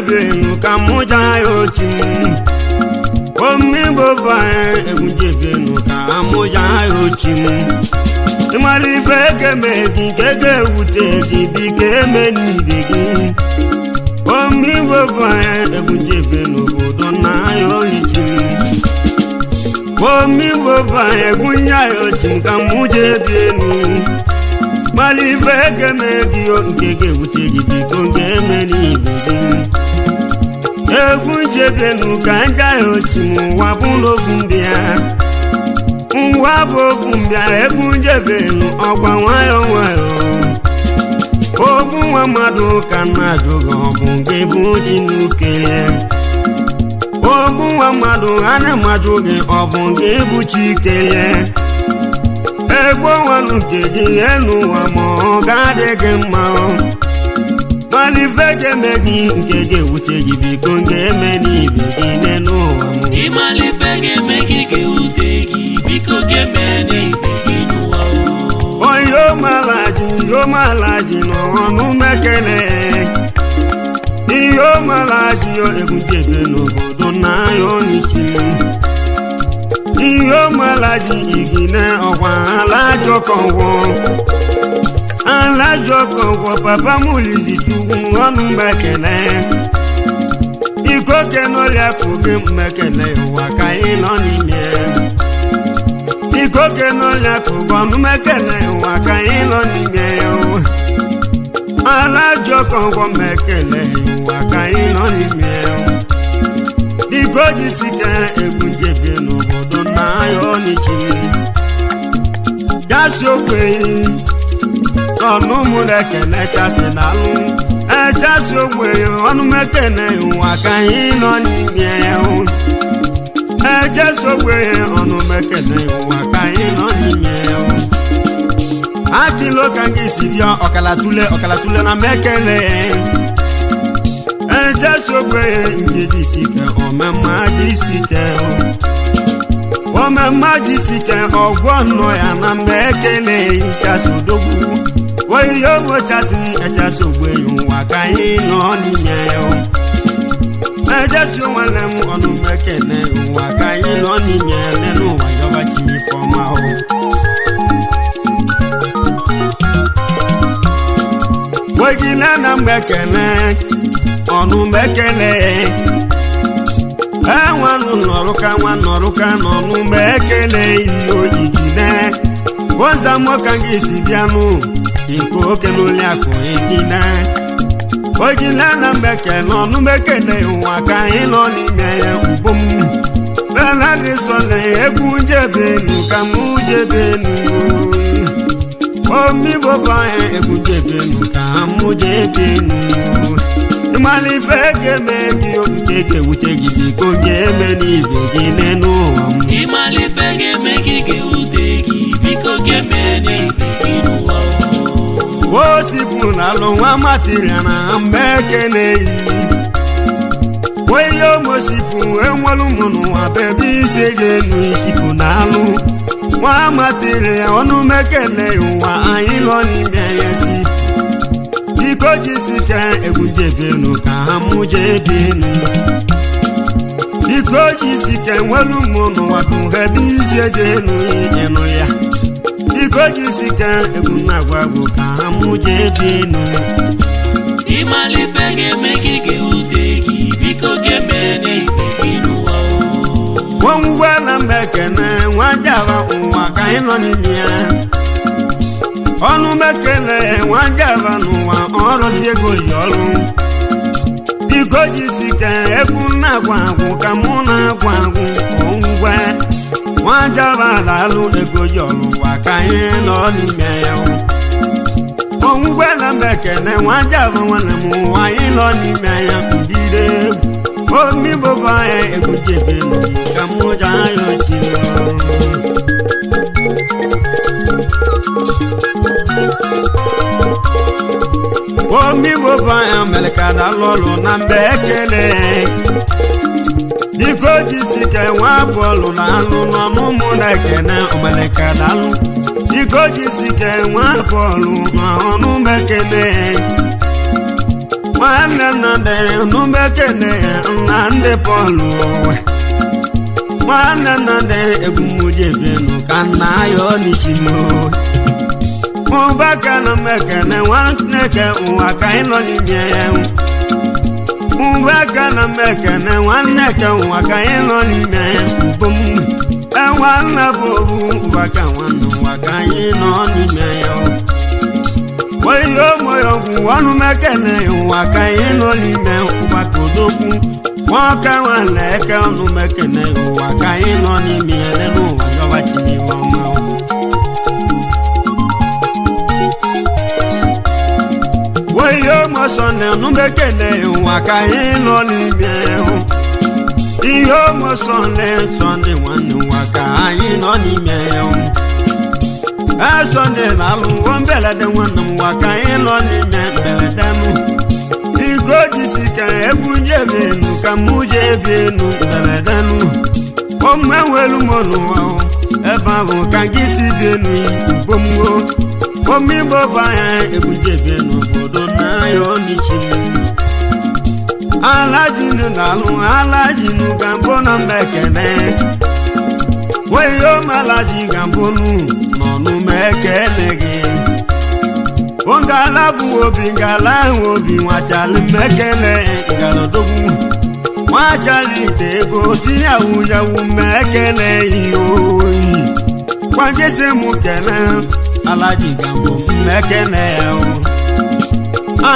Benu kamuja yochi Omi boba egunje benu kamuja yochi Imali fege megi kege utezi bike meni begi Omi boba egunje benu bodona yochi Omi boba egunya yochi kamuje benu Mali fege megi kege utezi bike meni begi Egunje benu kanja yochimu wabulo fumbia Mwabo fumbia egunje benu ogwa wayo wayo Obu wa madu kanadu gobunge buji nukele Obu wa madu ane maduge obunge buchi kele Egbo wanukeji enu wa mo gade gemao Mali fege megi nkege utegi bikonge meni bigi no amu Imali fege megi ke utegi bikonge meni bigi no amu Oyo malaji no onu mekele Iyo malaji yo egujebe no bodo na yo nichi Iyo malaji igine okwa alajo konwo Alajoko wo papa mulizi tugun onu mekele Iko keno ya kuge mekele waka ino ni mie Iko keno ya kuge onu mekele waka ino ni mie Alajoko wo mekele waka ino ni mie Iko jisike egunje benu bodo na yo nichi Jasio kwe Onu mudekene chase nalu chase ogwe onu mekene waka ino ni mieu chase ogwe onu mekene waka ino ni mieu Akilo kangi sibia okalatule na mekene chase ogwe ngedi sike omema jisike Omema jisike ogwono ya na mekene chase odogwu Oyi yobo chasi echasi ogbeyo waka ino niyeyo Echasi onwelemu onu mekene waka ino niyeyo Nenu wayoba chini foma o Wegile na mekene onu mekene Nwanunoruka nonu mekene iyo igine Boza mokangi sibianu Iko kenuli ako igina Ojila na mbeke nonu mekene waka ino ni meye ubom Bela di sole egunje benu kamuje benu Omi boba egunje benu kamuje benu Imali fege megi omkeke utegi bikonge meni begi nenu Imali fege megi ke utegi bikonge meni begi nuwa Wosipu na lonwa matiriana mbekene Weyo mosipu enwalu munu abebi sejenu isipu na lu Wa matiria onu mekene wa ayilo ni meyesi Iko jisike egunje benu ka hamuje benu Iko jisike enwalu munu wakuhebi sejenu inu ya Iko jisike egunagwagu ka hamuje benu Imali fege megi ke utegi bikonge meni begi nuwa Wongwa na mekene wajava uwa ka ino ni mia Onu mekene wajava nuwa oro siego yolu Iko jisike egunagwagu ka munagwagu Wongwa wajava lalu ego yolu waka ino ni mia Ongwe na mekene wajava wanemu wa ino ni mia mbire Omi boba egujebe no kamuja yochi na-alụ na mbe ekele biko jisike nwa bọọlụ na-alụ n'ọmụmụ na-ekene omeleka na-alụ biko jisike nwa bọọlụ n'ọnụmekene nwanne nnadị ọnụmekene na ndị bọọlụ nwanne nnadị egwumujebenu ka nna ya onichimo mụbaka na mmekene nwaneke ụwa ka ịnọ n'ime ya mụbaka na mmekene nwaneke ụwa ka ịnọ n'ime ya ubom nwanne bụ obu ụbaka nwanne ụwa ka anyị nọ n'ime ya oyi omoyọgwụ ọnụmekene ụwa ka anyị nọ n'ime ụbaka odogwu nwoke nwanne eke ọnụmekene ụwa ka anyị nọ n'ime ya n'ụwa yọbachiniwe ọma oyo mosone numekene ụwa ka anyị nọ n'ime ihe mosone sone nwanne ụwa ka anyị nọ n'ime esone na-alụ mbelede nwanne ụwa ka anyị nọ n'ime mbeledenu igo jisike ebujebenu ka muje ebienu mbeledenu omenwelu mọnụwa ebe ahụ ka gị si bienu ubomwo omibobaya ebujebe n'obodo n'aya onichiri alajinu na-alụ alajinu gambo na mmekene weyo malaji gambonu n'ọnụ mekene gị ngala bụ obi ngala ahụ obi nwachali mmekene ngalodogwu nwachali ite ego tiyawu yawu mmekene ihe oyi kwagesi mụ kene alaji gambo mmekene ya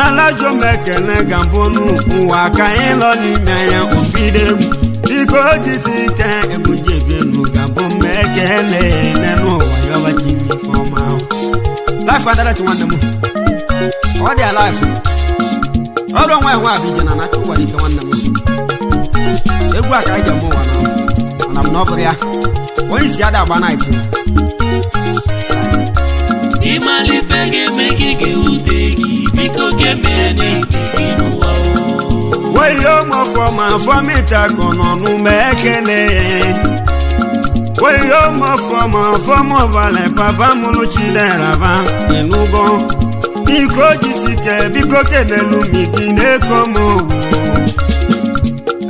alajo mekene gambo n'ụwa ka anyị nọ n'ime ya obidegwu biko jisi ike ebujebenu gambo mmekene n'ụwa yọbachi ifeọma life adarachi nwanne m ọ dị alife ọrụ nwa enwe abije na nacha ụwa ike nwanne m egwu a ka anyị ga-eme ụwa na m na ọ bụrụ ya onye isi ada agba na ike ịmalife ga-eme gị ga-ewute gị biko ga-eme n'ikpe gị n'ụwa weyo mọfọma fọmitakọ n'ọnụ mekene weyo mọfọma fọmọbale papa mụrụ chideraba enugo biko jisike biko kelelu migi na-ekomogwu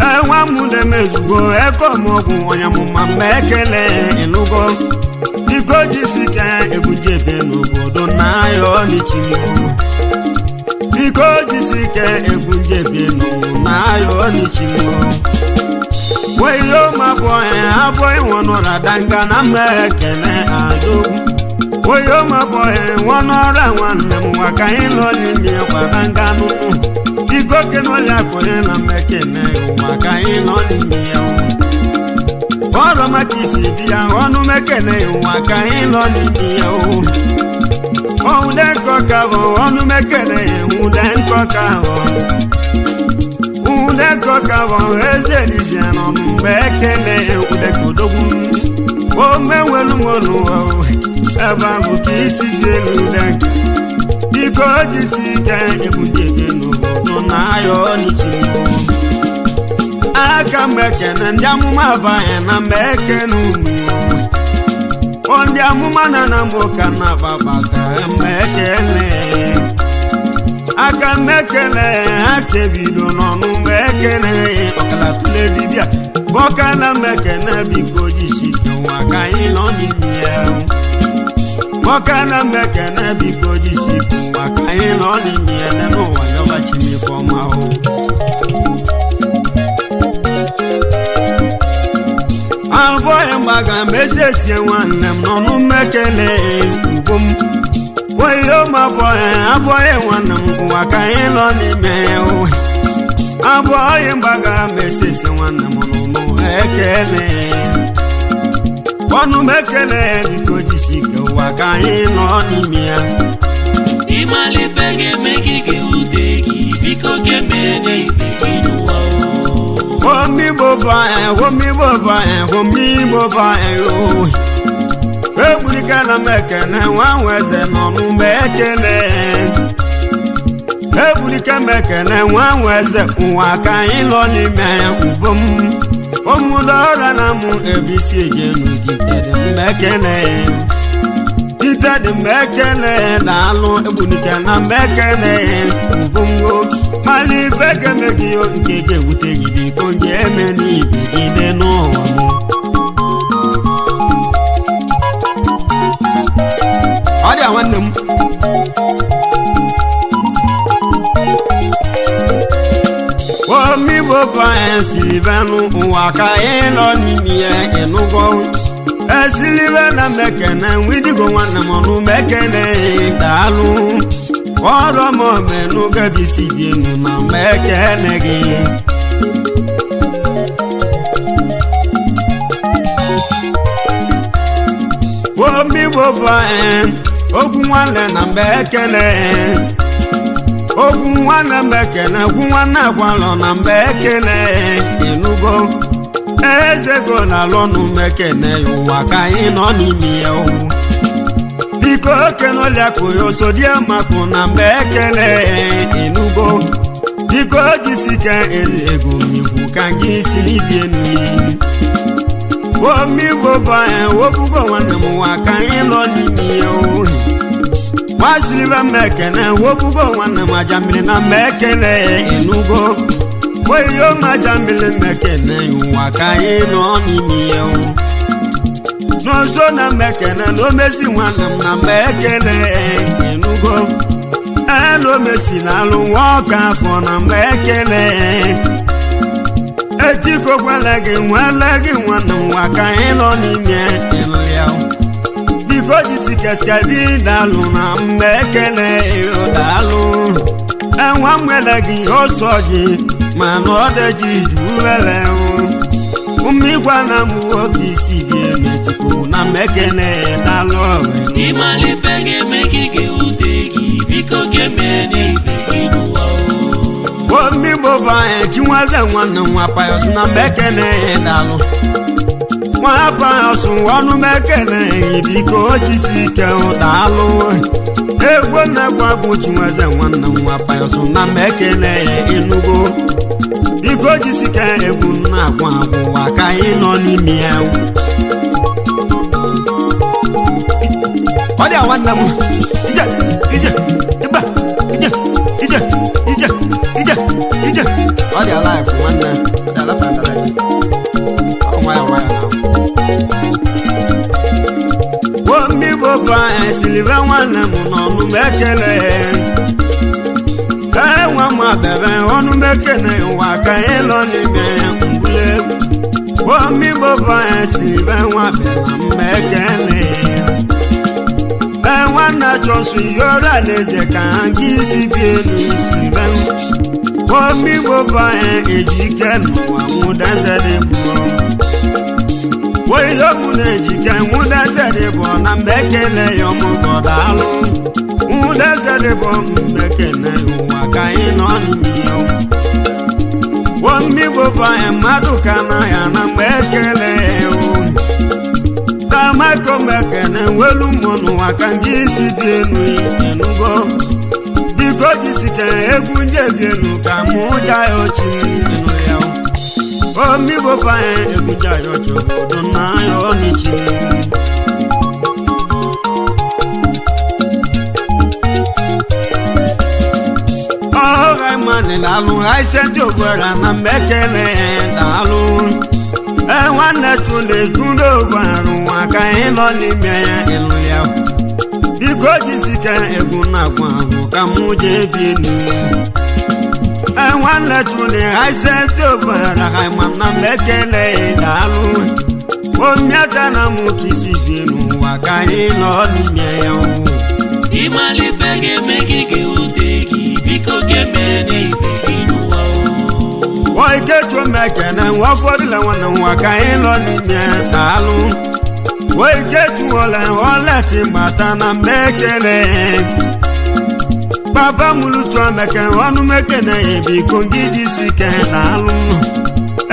enwa mụ na-emezugbo ekomogwu ọnyamụma mmekele enugo biko jisike ebujebe n'obodo n'aya onichiri biko jisike ebujebe n'aya onichiri weyo mabọhe abụọ ịnwọnọra danga na mmekele adogwu weyo mabọhe nwọnọra nwanne m nwaka ịlọ n'ime kwadanga n'ụkwụ biko kenoli akụnye na mmekele ụwa ka ịlọ n'ime ya ọrụ maka isi bịa ọnụ mekene ụwa ka anyị nọ n'ime ya ụde nkọka bụ ọnụ mekene ụde nkọka ụde nkọka bụ eze dibịa nọ mgbe ekele ụde kodogwu omenwelu n'ụwa ebe ahụ ka isi dị n'ụde biko jisi ike ebujebe n'obodo n'aya onichiri aka mmekene ndị amụma abanye na mmekene unu ndị amụma na na mboka na babaka mmekene aka mmekene ha kebido n'ọnụ mmekene ọkala tụle dibịa boka na mmekene biko jisike nwa ka anyị nọ n'ime ya boka na mmekene biko jisike nwa ka anyị nọ n'ime ya n'ụwa yọbachimifọma abụghị mgbaga mesesie nwanne m n'ọnụ mmekele ugom oyi abụghị nwanne m ụwa ka anyị nọ n'ime abụghị mgbaga mesesie nwanne m n'ọnụ ekele ọnụ mekele biko jisike ụwa ka anyị nọ n'ime ya ịmalife ga-eme gị ga-ewute gị biko ga-eme n'ikpe gị n'ụwa egburike na mekene nwa nweze n'ọnụ mekele ebulike mekene nwa nweze ụwa ka anyị lọ n'ime ya ubom omudora na mụ ebisi ejenu jitede mmekene jitede mmekene na alụ ebulike na mmekene ubomgo mali feke megio nke ga-ewute gị biko nje eme n'ibe gide n'ụwa mụ ọ dị nwanne m omi boba esilivenu ụwa ka ịlọ n'ime ya ịnụgo esilive na mekene widigo nwanne m ọnụ mekene daalụ ọrụ m omenu gebisi bienu na mekene gị omi boba okwu nwanne na mekene ogwu nwanne mekene ogwu nwanne agwalọ na mekene ịnụgo ezego na alọnụ mekene ụwa ka anyị nọ n'ime ya biko kenoliakụ ya osodie makụ na mekene ịnụgo biko jisike ego mmikwu ka gị si bie n'iyi omigbo wobugo nwanne m ụwa ka anyị nọ n'ime ya masilibe mekene wobugo nwanne m ajamili na mekene ịnụgo weyo majamili mekene ụwa ka anyị nọ n'ime ya n'oso na mekene na omesi nwanne m na mekene ịnụgo na omesi na alụ nwa ọka afọ na mekene etikokwele gị nwele gị nwanne m ụwa ka anyị nọ n'ime ịlụ ya biko jisikeskabi dalụ na mmekele daalụ enwa mwele gị ọsọ gị mana ọ dịji juwele mmigwa na mwoke isi gị emetiko na mmekele daalụ ịmalife ga-eme gị ga-ewute gị biko ga-eme n'ibe gị n'ụwa omigbo bụ anyị chinwaze nwanne nwa payọs na mmekele daalụ nwapa ọsụ ọnụ mekene biko jisi ike daalụ egwu na-egwu bụ chinwaze nwanne nwa payọsụ na mekene ịnụgo biko jisi ike egwu na-agwa agwụwa ka anyị nọ n'ime ya ọ dị nwanne m ije ije ịba ije ije ije ije ije ọ dị alive nwanne dị alive and direct nwayọ nwayọ omigbo bụ esilive nwanne m n'ọnụ mekele enwe m abebe ọnụ mekele ụwa ka ịlọ n'ime mbule omigbo bụ esilive nwa bela mmekele enwanne chọsụ yoro alaeze ka gị si bie n'isibe omigbo bụ ejike n'ụwa nwụdezede bụ oyi ọmụ na-ejike nwụdezede bụ na mbekele ya ọmụgọ daalụ nwụdezede bụ mbekele ụwa ka anyị nọ n'ime ya omigbo bụ mmadụ ka na ya na mbekele ya tamako mekene nwelu mmụọ n'ụwa ka gị si bie n'enugo biko jisike egwu njebienu ka mụ ja ya ochi ịnụ ya omigbo bụ egwu ja ya ochi obodo na ya onichi ọha mmanị daalụ ha isenti ogwera na mmekele daalụ nwanne chuneju n'ogwarụ nwa ka anyị nọ n'ime ya ịlụ ya biko jisike egwu na-agwa agwụ ka mụ jee bie nwanne chune ha isenti ogwera ha mana mmekele daalụ omiata na mụ ka isi bie n'ụwa ka anyị nọ n'ime ya ịmalife ga-eme gị ga-ewute gị biko ga-eme n'ibe gị n'ụwa oikechuo mekene nwa ụfọdụla nwanne nwa ka anyị nọ n'ime daalụ oikechuola ọlachi gbata na mmekele papa mụlụchụọ mekene ọnụ mekene biko gị jisike daalụ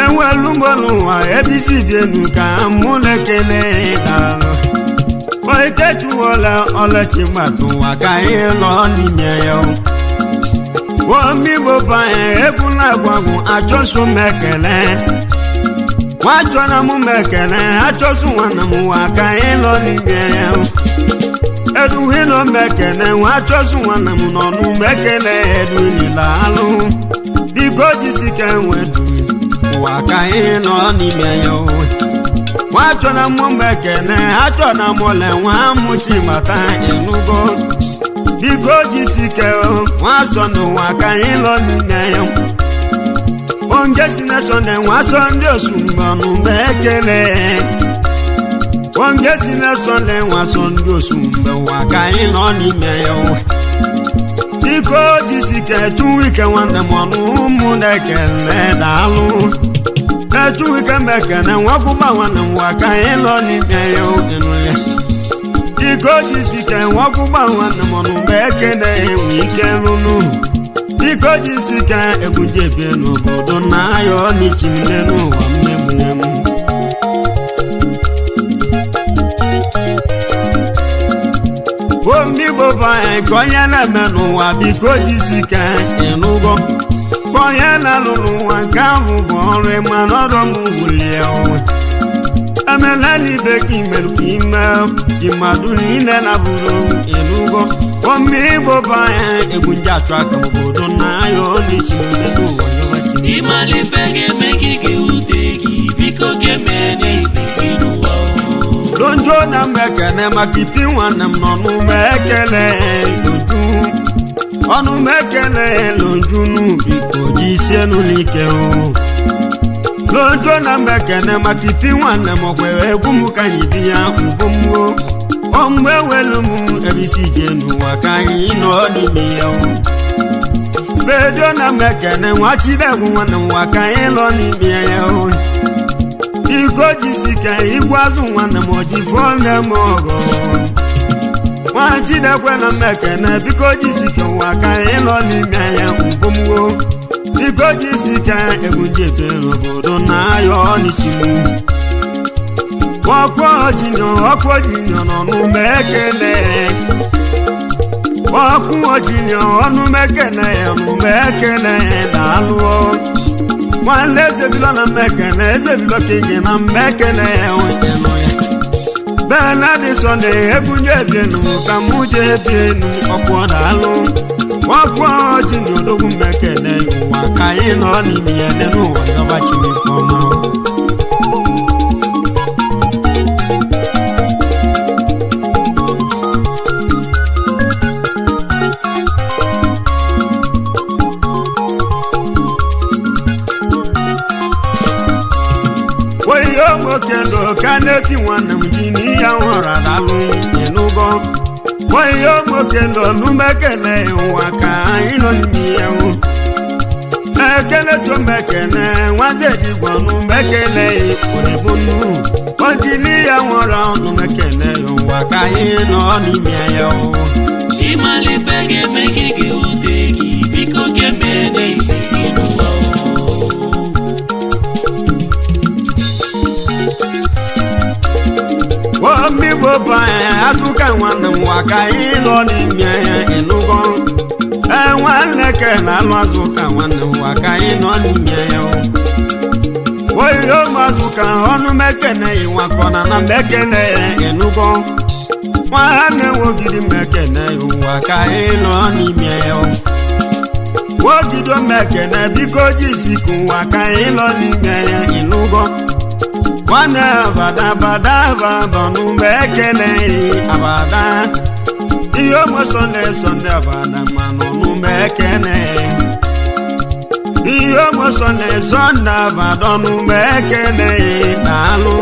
enwelu mgbo n'ụwa ebisi bienu ka mụ na-ekele daalụ oikechuola ọlachi gbata ụwa ka anyị nọ n'ime ya omi boba ebula gwagu achosu mekele wachona mu mekele achosu wana mu waka ilo n'ime edu hilo mekele wachosu wana mu nonu mekele edu nilalu biko jisike wedu waka ilo n'ime yo wachona mu mekele achona mole wa muchi mata enugo biko jisike wasonu waka ilo n'ime yo onge sinesone wasonde osumbanu mekele onge sinesone wasonde osumbe waka ilo n'ime yo biko jisike tuwike wande monu mudekele dalu tuwike mekele wakuba wande waka ilo n'ime yo enule biko jisike wakuba wande monu mekele wike lulu biko jisike egunjebe n'obodo na-ayọ n'ichimne n'ụwa mmemme omi boba konye na-eme n'ụwa biko jisike ịnụgo konye na-alụ n'ụwa nke ahụ bụ ọrụ ịma n'ọdọ m wulie onwe emela n'ibe ka imerụ ka ime ji mmadụ niile na bụrụ ịnụgo omi boba egunje atụ aka obodo na-ayọ n'ichimne n'ụwa ịmalife ga-eme gị ga-ewute gị biko ga-eme n'ibe gị n'ụwa lonjo na mekele maka ipi nwanne m nọ n'umekele lonju ọnụ mekele lonju n'ubiko jisienu n'ike lonjo na mekele maka ipi nwanne m okwere egwu m ka anyị bi ya ugbo mgbo ọmgbe welu m ebisi je n'ụwa ka anyị nọ n'ime ya bedio na mekele nwachidegwu nwanne m nwa ka anyị nọ n'ime ya biko jisike igwazu nwanne m ojifone m ogo nwachidekwe na mekele biko jisike nwa ka anyị nọ n'ime ya mbomwo biko jisike egunjebe n'obodo na-ayọ n'ichimu ọkụ ojinyo nọ n'umekele ọkụ ojinyo ọnụmekele ya n'umekele daalụọ nwanne ezebilo na mmekele ezebilo kingi na mmekele enwekeno ya bena dị sọnde egunye ebienu ka mụ je ebienu ọkwọ daalụ ọkwọ ojinyo odogwu mmekele ụwa ka anyị nọ n'ime ya dị n'ụwa yọbachiri fọma okendo kaneti nwanne m ji n'iya nwụrụ adalụ enugo oyo okendo numekele ụwa ka anyị nọ n'ime ya ekele tomekele nwaze digwa numekele olebunu ojili ya nwụrụ numekele ụwa ka anyị nọ n'ime ya ịmalife ga-eme gị ga-ewute gị biko ga-eme n'ibe gị n'ụwa omi boba atuka nwanne m waka ịlọ n'ime ya ịnụgo nwanne ke na-alụ azụka nwanne m waka ịnọ n'ime ya oyiyo mazụka ọnụ mekene ịwakọna na mekene ya ịnụgo nwanne wogidi mekene ụwa ka ịnọ n'ime ya wogido mekene biko jisiku ụwa ka ịlọ n'ime ya ịnụgo nwanne abada banu mekele abada iyo mo sonde abada manu numekele iyo mo sonde abada numekele dalu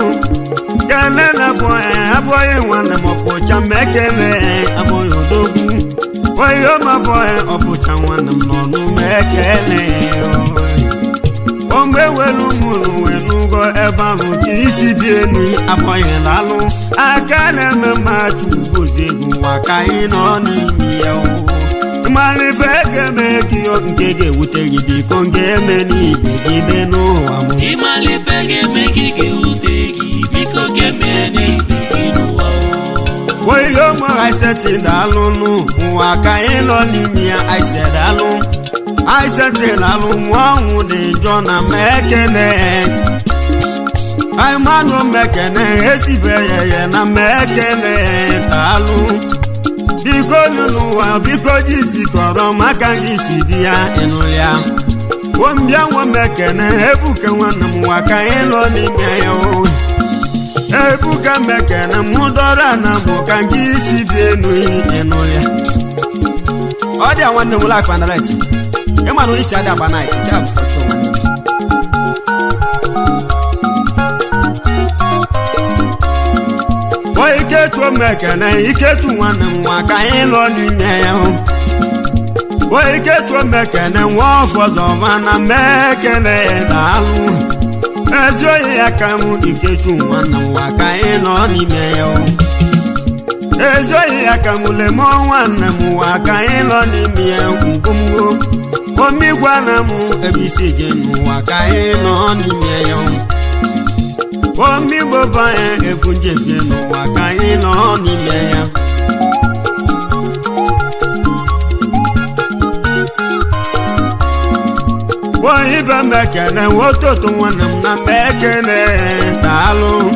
kele na boy nwanne mo pocha mekele aboy odogu oyo ma boy opocha nwanne m no numekele ombe welu mulu wenugo ebe ahụ ka isi bi enu abọghị lalụ aka na-eme mmadụ ugozegwu nwa ka anyị nọ n'ime ya malife ga-eme gị nke ga-ewute gị biko ga-eme n'ibe gị be n'ụwa m ịmalife ga-eme gị ga-ewute gị biko ga-eme n'ibe gị n'ụwa oyi ụmụ aiseti dalụ n'ụwa ka anyị nọ n'ime ya aisedalụ aisete na lumwangu de jona mekene ai manu mekene esibeye na mekene talu biko nuwa biko jisikoro maka jisibia enulia wombia wo mekene ebuke wanam waka elo ni meyo ebuka mekene mudora na muka jisibia enulia odi awon ne life and right e ma no isi ada banai tell for sure boy iketu mekene iketu wanam waka elo ni meyo boy iketu mekene wo fodo mana mekene dalu ezo ya kamu iketu wanam waka elo ni meyo ezo ya kamu le mo wanam waka elo ni meyo kumgo omi gwana mu ebisije nu waka elo ni meyo omi boba ekunje nu waka elo ni meyo boy be mekene wototo wanam na mekene talu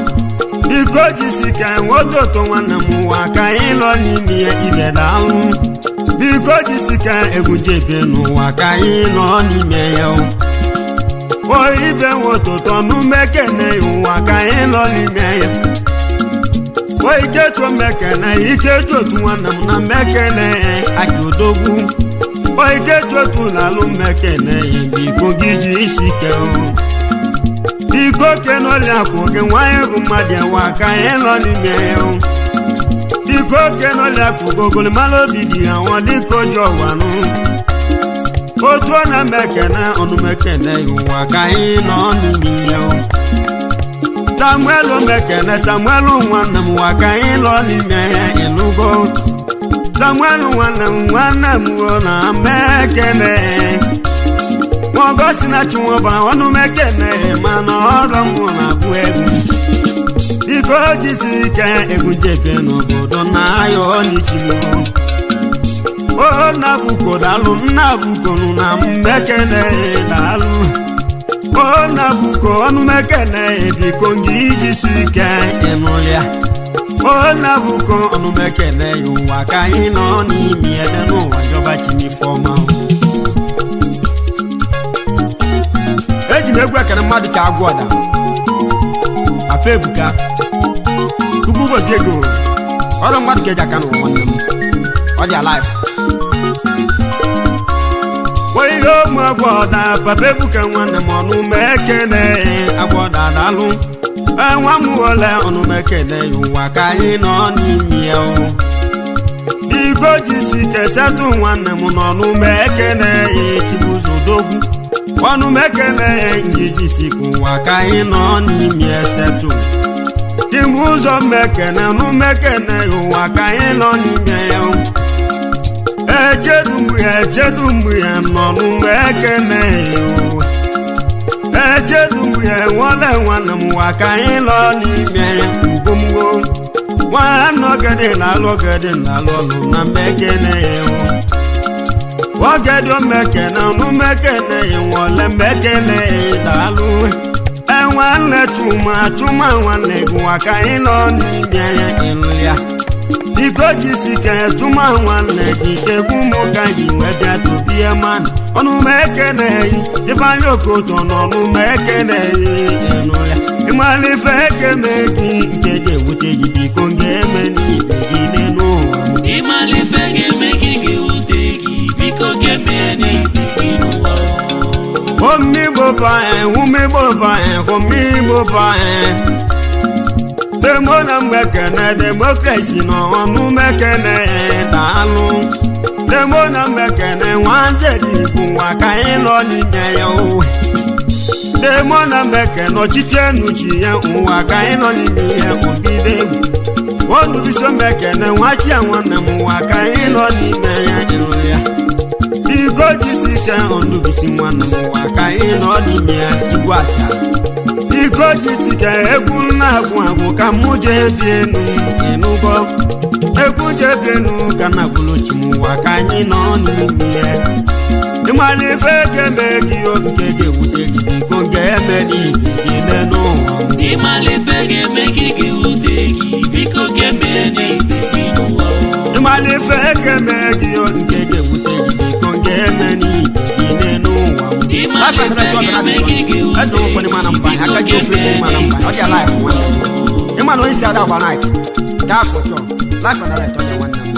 biko jisika wototo wanam waka elo ni meyo ibedalu biko jisika ekunje nu waka elo ni meyo boy be wototo nu mekene waka elo ni meyo boy keto mekene iketo tu wanam na mekene akiodogu boy keto tu na lu mekene biko giji isike biko keno le akoke wae rumade waka elo ni meyo biko keno le akogo le malo bidi awon diko jo wanu otu na mekene onu mekene waka elo ni meyo Samuel mekene Samuel wanam waka elo ni meyo enugo Samuel wanam wona mekene Mogosi na chuoba onu mekene mana odomu na buegu Biko jisike egunjebe no bodo na yo ni chimo O nabuko dalu nabuko na mekene dalu O nabuko onu mekene biko jisike emulia O nabuko onu mekene waka ino ni miede no wajoba chimi forma Eji megwa kana madu ka agwoda Afebuka Kubugo zego Oro madu ke jaka no wonam Odi alive Oyo mo agwoda Afebuka wanam onu mekene agwoda dalu Enwa mu ole onu mekene waka ino ni mieo Biko jisike setu wanam onu mekene chibuzo dogu Onu mekene njijisiku waka ino ni miesetu Timuzo mekene nu mekene waka ino ni mieo Echedumbu ya nonu mekene Echedumbu ya wole wanam waka ino ni mieo Ugumgo Wano gede na lolu na mekene Wagedo mekene nu mekene wole mekene dalu Enwane chuma wane waka ino ni mieye ilia Biko jisike chuma wane jike gumoga jiwede tobie man Onu mekene ifanyo koto nonu mekene inulia Imali feke meki nkeje wute jibiko ngeme ni begine no Imali feke meki ge wute biko ngeme ni begine no Omi boba Demona mekene democracy no onu mekene dalu Demona mekene wanze diku waka ilo ni meyo Demona mekene ochitenu chiye waka ilo ni meyo obide Wondu biso mekene wachi anwana waka ilo ni meyo iluya Biko jisike ondu bisi mwana waka ilo ni meyo igwacha Biko jisike eguna agwa ka muje bienu enugo Eguje bienu kana bulochimu waka ilo ni meyo ịmalife ga-eme gị oge ga-ewute gị biko ga-eme n'ibe gị n'ụwa ịmalife ga-eme gị ga-ewute gị biko ga-eme n'ibe gị n'ụwa ịmalife ga-eme gị oge ga-ewute gị biko ga-eme n'ibe gị n'ụwa ịmalife ga-eme gị ga-ewute gị biko ga-eme ịma na onye si ada agba night daa for chọ life and light ọ dị nwanne m